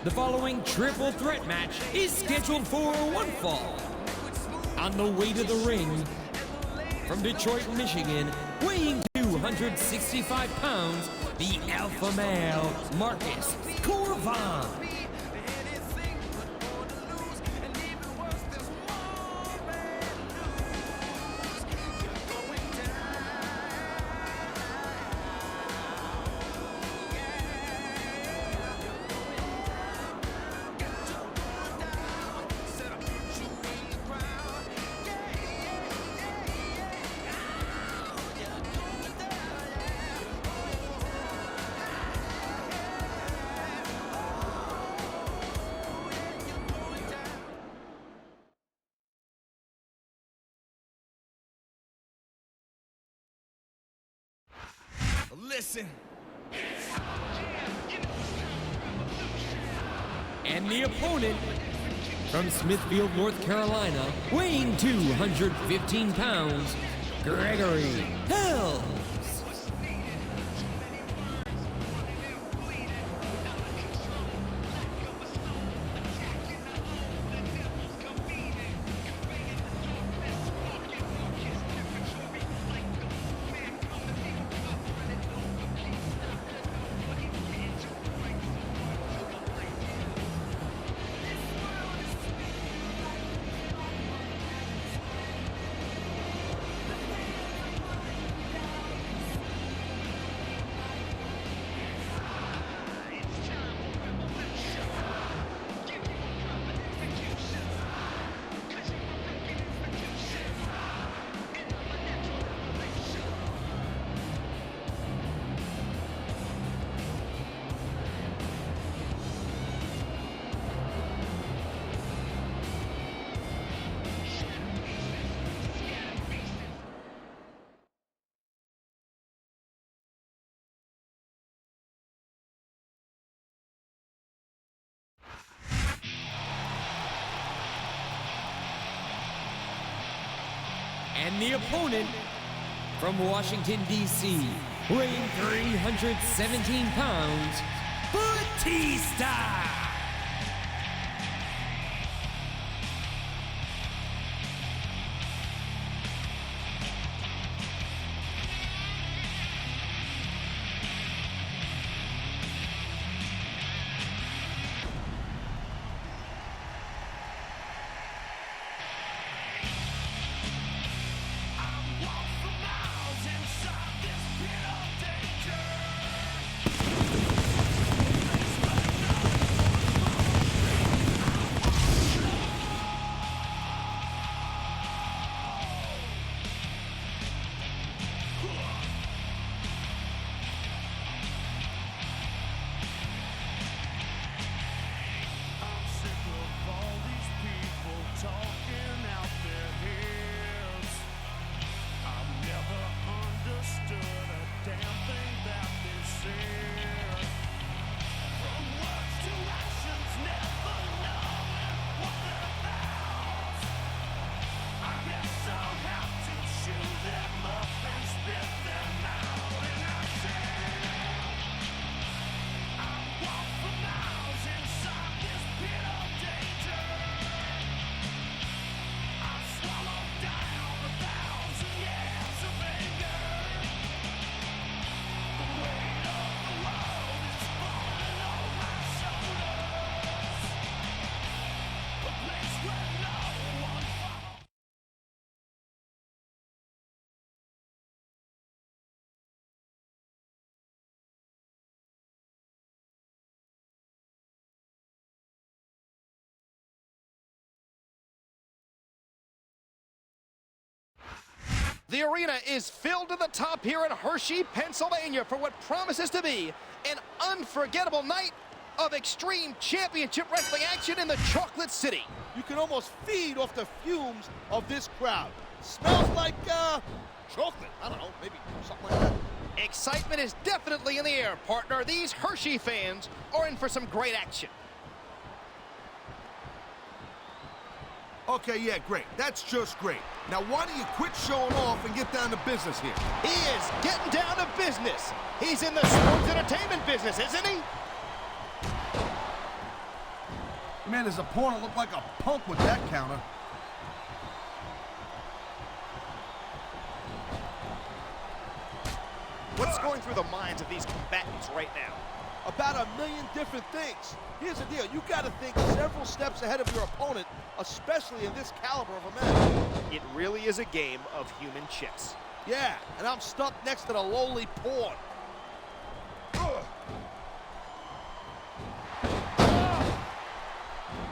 The following triple threat match is scheduled for one fall. On the way to the ring, from Detroit, Michigan, weighing 265 pounds, the alpha male, Marcus Corvan. Listen. And the opponent, from Smithfield, North Carolina, weighing 215 pounds, Gregory Helms. And the opponent, from Washington, D.C., weighing 317 pounds, Batista! The arena is filled to the top here in Hershey, Pennsylvania for what promises to be an unforgettable night of extreme championship wrestling action in the Chocolate City. You can almost feed off the fumes of this crowd. Smells like, chocolate. I don't know, maybe something like that. Excitement is definitely in the air, partner. These Hershey fans are in for some great action. Okay, yeah, great. That's just great. Now, why don't you quit showing off and get down to business here? He is getting down to business. He's in the sports entertainment business, isn't he? Man, his opponent looked like a punk with that counter. What's going through the minds of these combatants right now? About a million different things. Here's the deal. You got to think several steps ahead of your opponent, especially in this caliber of a match. It really is a game of human chess. Yeah, and I'm stuck next to the lowly pawn.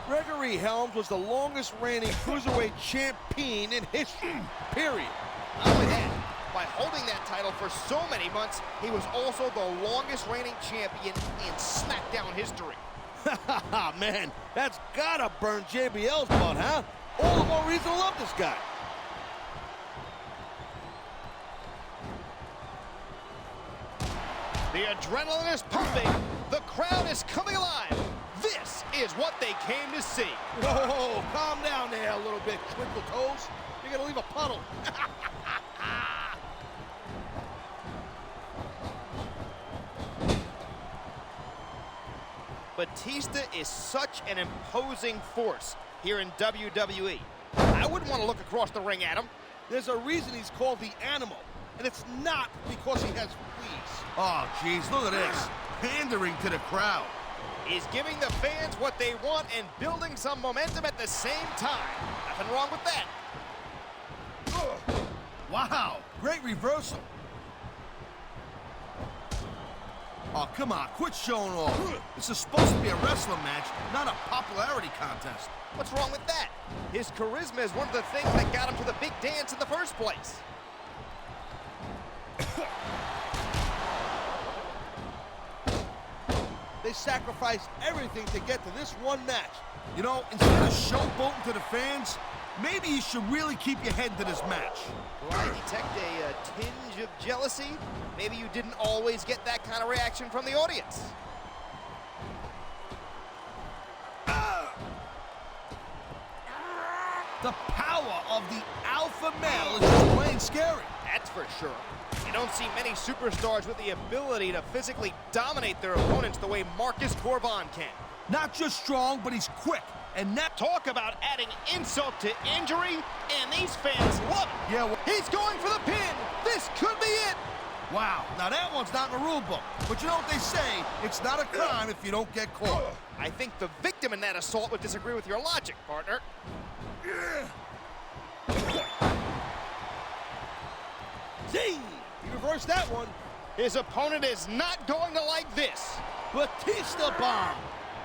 Gregory Helms was the longest reigning cruiserweight champion in history, period. Not only that, by holding that title for so many months, he was also the longest reigning champion in SmackDown history. Man, that's gotta burn JBL's butt, huh? All the more reason to love this guy. The adrenaline is pumping. The crowd is coming alive. This is what they came to see. Whoa, calm down there a little bit, Twinkle Toes. You're gonna leave a puddle. Batista is such an imposing force here in WWE. I wouldn't want to look across the ring at him. There's a reason he's called the Animal, and it's not because he has fleas. Oh, jeez, look at this. Pandering to the crowd. He's giving the fans what they want and building some momentum at the same time. Nothing wrong with that. Wow, great reversal. Oh, come on, quit showing off. This is supposed to be a wrestling match, not a popularity contest. What's wrong with that? His charisma is one of the things that got him to the big dance in the first place. They sacrificed everything to get to this one match. You know, instead of showboating to the fans, maybe you should really keep your head to this match. Well, I detect a tinge of jealousy. Maybe you didn't always get that kind of reaction from the audience. The power of the alpha male is just plain scary. That's for sure. You don't see many superstars with the ability to physically dominate their opponents the way Marcus Corban can. Not just strong, but he's quick. And that Talk about adding insult to injury, and these fans love it. Yeah, well, He's going for the pin. This could be it. wow. Now that one's not in the rule book. But you know what they say? It's not a crime if you don't get caught. I think the victim in that assault would disagree with your logic, partner. Gee, he reversed that one. His opponent is not going to like this. Batista bomb.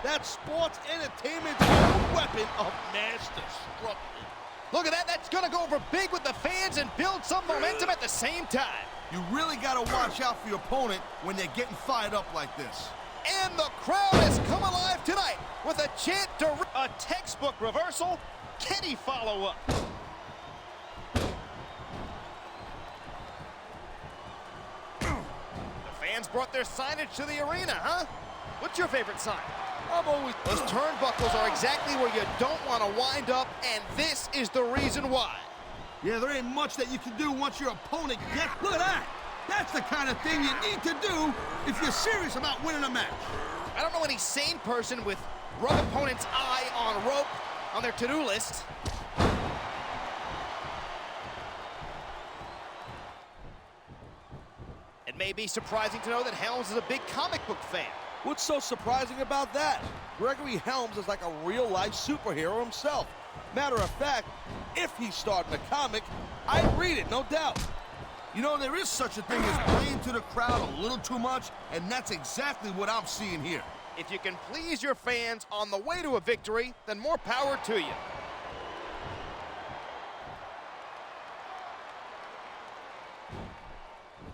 That's sports entertainment's own weapon of mass destruction. Look at that. That's going to go over big with the fans and build some momentum at the same time. You really got to watch out for your opponent when they're getting fired up like this. And the crowd has come alive tonight with a chant to a textbook reversal. Can he follow up? The fans brought their signage to the arena, huh? What's your favorite sign? I'm always... Those turnbuckles are exactly where you don't want to wind up, and this is the reason why. Yeah, there ain't much that you can do once your opponent gets... Look at that! That's the kind of thing you need to do if you're serious about winning a match. I don't know any sane person with rub opponent's eye on rope on their to-do list. It may be surprising to know that Helms is a big comic book fan. What's so surprising about that? Gregory Helms is like a real-life superhero himself. Matter of fact, if he's starting a comic, I'd read it, no doubt. You know, there is such a thing as playing to the crowd a little too much, and that's exactly what I'm seeing here. If you can please your fans on the way to a victory, then more power to you.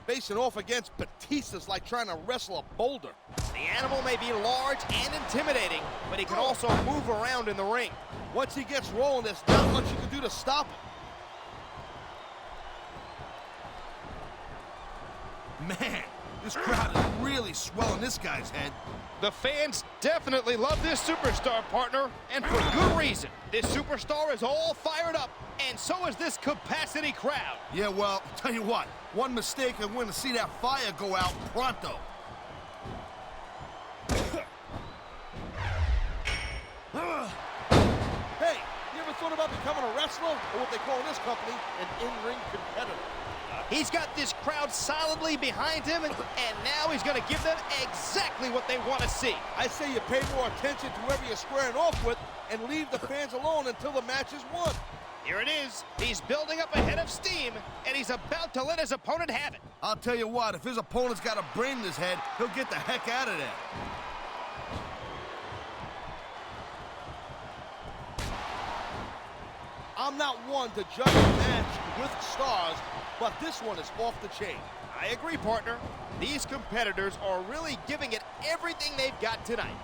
Facing off against Batista's like trying to wrestle a boulder. The animal may be large and intimidating, but he can also move around in the ring. Once he gets rolling, there's not much you can do to stop him. Man, This crowd is really swelling this guy's head. The fans definitely love this superstar, partner, and for good reason. This superstar is all fired up, and so is this capacity crowd. Yeah, well, tell you what, one mistake and we're gonna see that fire go out pronto. Hey, you ever thought about becoming a wrestler, or what they call in this company, an in-ring competitor? He's got this crowd solidly behind him, and now he's going to give them exactly what they want to see. I say you pay more attention to whoever you're squaring off with and leave the fans alone until the match is won. Here it is. He's building up a head of steam, and he's about to let his opponent have it. I'll tell you what, if his opponent's got a brain in his head, he'll get the heck out of there. I'm not one to judge a match with stars, but this one is off the chain. I agree, partner. These competitors are really giving it everything they've got tonight.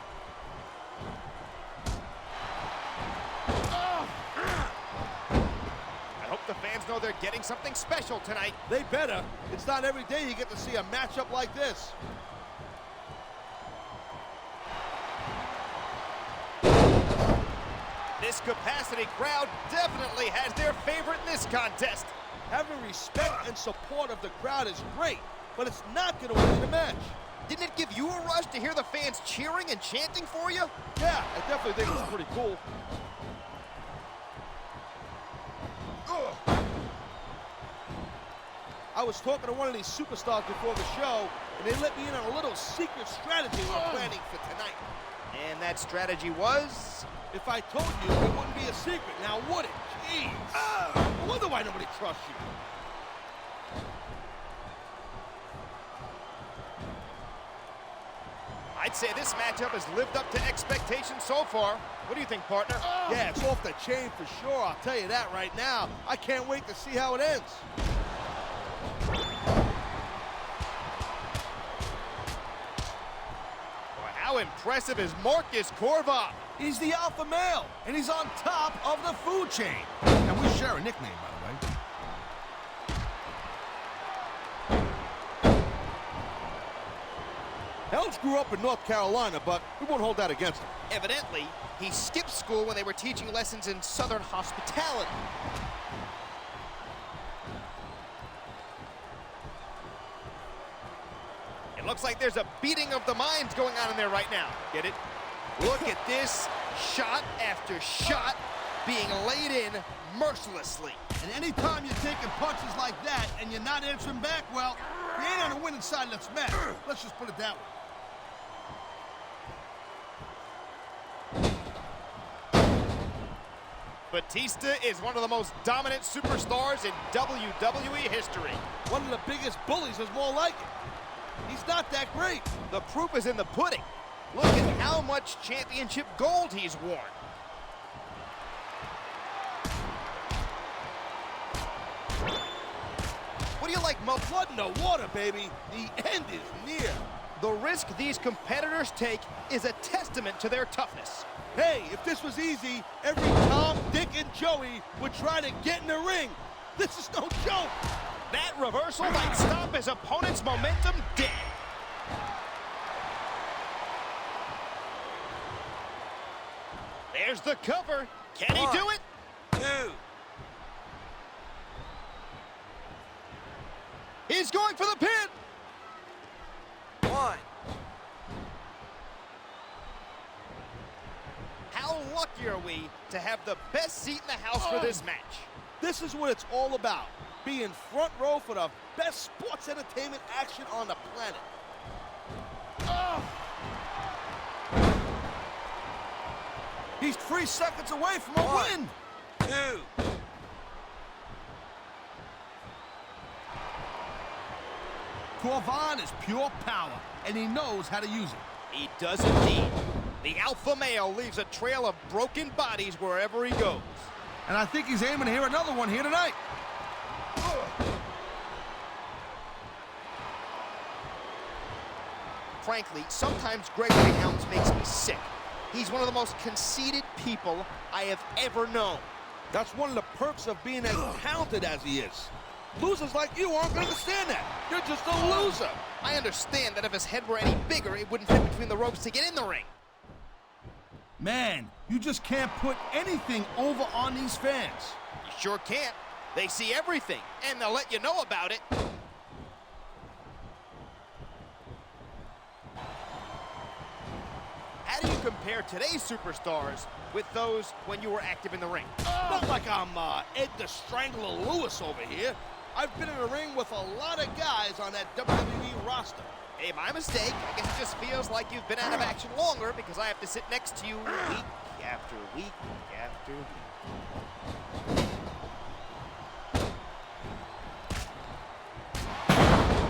I hope the fans know they're getting something special tonight. They better. It's not every day you get to see a matchup like this. This capacity crowd definitely has their favorite in this contest. Having respect and support of the crowd is great, but it's not going to win the match. Didn't it give you a rush to hear the fans cheering and chanting for you? Yeah, I definitely think it's pretty cool. I was talking to one of these superstars before the show, and they let me in on a little secret strategy we're planning for tonight. And that strategy was? If I told you, it wouldn't be a secret, now would it? Jeez. I wonder why nobody trusts you. I'd say this matchup has lived up to expectations so far. What do you think, partner? Yeah, it's off the chain for sure, I'll tell you that right now. I can't wait to see how it ends. How impressive is Marcus Corva? He's the alpha male, and he's on top of the food chain. And we share a nickname, by the way. Helms grew up in North Carolina, but we won't hold that against him. Evidently, he skipped school when they were teaching lessons in Southern hospitality. It looks like there's a beating of the minds going on in there right now. Get it? Look at this, shot after shot being laid in mercilessly. And anytime you're taking punches like that and you're not answering back, well, you ain't on the winning side of this match. Let's just put it that way. Batista is one of the most dominant superstars in WWE history. One of the biggest bullies is more like it. He's not that great. The proof is in the pudding. Look at how much championship gold he's worn. What do you like, Mo? Blood in the water, baby. The end is near. The risk these competitors take is a testament to their toughness. Hey, if this was easy, every Tom, Dick, and Joey would try to get in the ring. This is no joke. That reversal might stop his opponent's momentum dead. There's the cover. Can he do it? 2. He's going for the pin. 1. How lucky are we to have the best seat in the house for this match? This is what it's all about. Being front row for the best sports entertainment action on the planet. He's 3 seconds away from a win. 2. Corvan is pure power, and he knows how to use it. He does indeed. The alpha male leaves a trail of broken bodies wherever he goes. And I think he's aiming to hear another one here tonight. Frankly, sometimes Gregory Helms makes me sick. He's one of the most conceited people I have ever known. That's one of the perks of being as talented as he is. Losers like you aren't going to understand that. You're just a loser. I understand that if his head were any bigger, it wouldn't fit between the ropes to get in the ring. Man, you just can't put anything over on these fans. You sure can't. They see everything, and they'll let you know about it. How do you compare today's superstars with those when you were active in the ring? Not like I'm Ed the Strangler Lewis over here. I've been in the ring with a lot of guys on that WWE roster. Hey, my mistake. I guess it just feels like you've been out of action longer because I have to sit next to you week after week after week.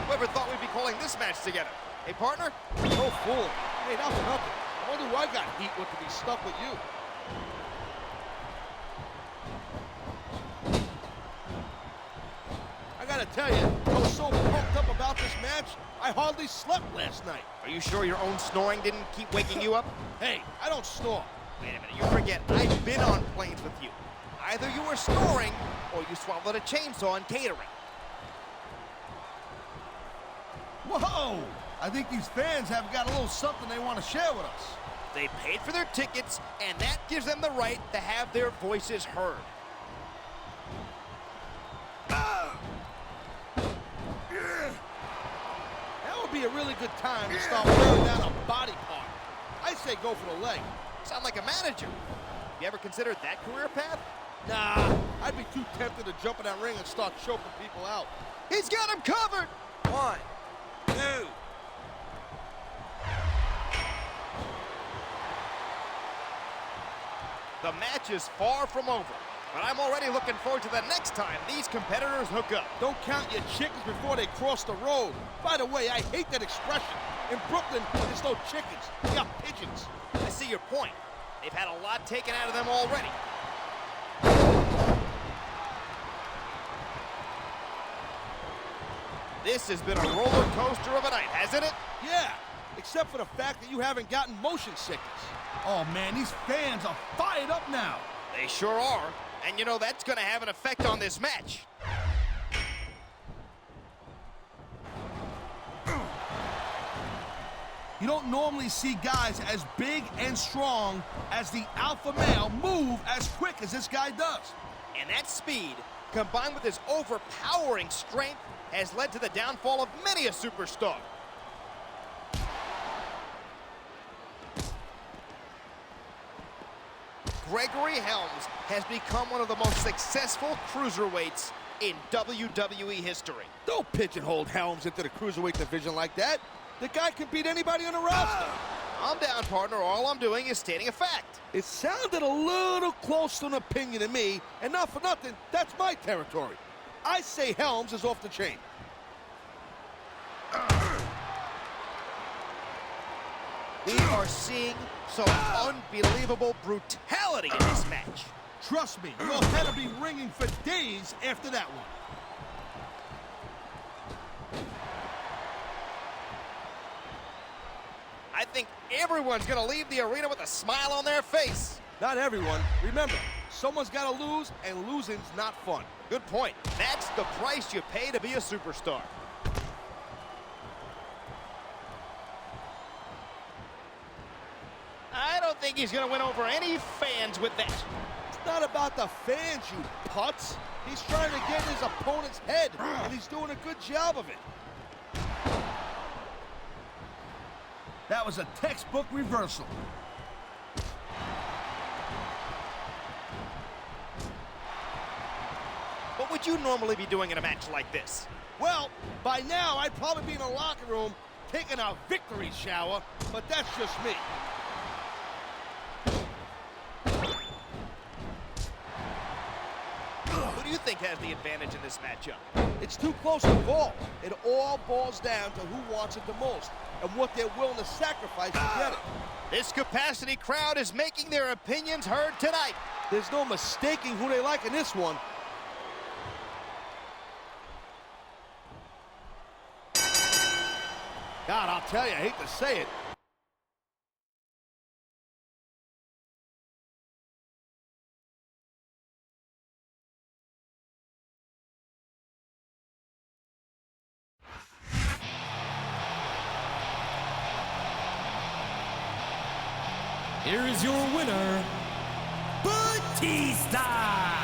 Whoever thought we'd be calling this match together? Hey, partner? No fool. Hey, not for nothing. I wonder who I got heat with to be stuck with you. I gotta tell you, I was so pumped up about this match, I hardly slept last night. Are you sure your own snoring didn't keep waking you up? Hey, I don't snore. Wait a minute, you forget, I've been on planes with you. Either you were snoring, or you swallowed a chainsaw in catering. Whoa! I think these fans have got a little something they want to share with us. They paid for their tickets, and that gives them the right to have their voices heard. That would be a really good time to start wearing down a body part. I say go for the leg. Sound like a manager. You ever considered that career path? Nah, I'd be too tempted to jump in that ring and start choking people out. He's got him covered! 1, 2. The match is far from over, but I'm already looking forward to the next time these competitors hook up. Don't count your chickens before they cross the road. By the way, I hate that expression. In Brooklyn, there's no chickens. You got pigeons. I see your point. They've had a lot taken out of them already. This has been a roller coaster of a night, hasn't it? Yeah, except for the fact that you haven't gotten motion sickness. Oh, man, these fans are fired up now. They sure are. And you know that's going to have an effect on this match. You don't normally see guys as big and strong as the alpha male move as quick as this guy does. And that speed, combined with his overpowering strength, has led to the downfall of many a superstar. Gregory Helms has become one of the most successful cruiserweights in WWE history. Don't pigeonhole Helms into the cruiserweight division like that. The guy can beat anybody on the roster. I'm down, partner. All I'm doing is stating a fact. It sounded a little close to an opinion to me, and not for nothing, that's my territory. I say Helms is off the chain. We are seeing some unbelievable brutality in this match. Trust me, your head will be ringing for days after that one. I think everyone's going to leave the arena with a smile on their face. Not everyone. Remember, someone's got to lose, and losing's not fun. Good point. That's the price you pay to be a superstar. I don't think he's going to win over any fans with that. It's not about the fans, you putz. He's trying to get in his opponent's head, and he's doing a good job of it. That was a textbook reversal. What would you normally be doing in a match like this? Well, by now, I'd probably be in the locker room taking a victory shower, but that's just me. Who do you think has the advantage in this matchup? It's too close to call. It all boils down to who wants it the most and what they're willing to sacrifice to get it. This capacity crowd is making their opinions heard tonight. There's no mistaking who they like in this one. God, I'll tell you, I hate to say it, Here is your winner, Batista.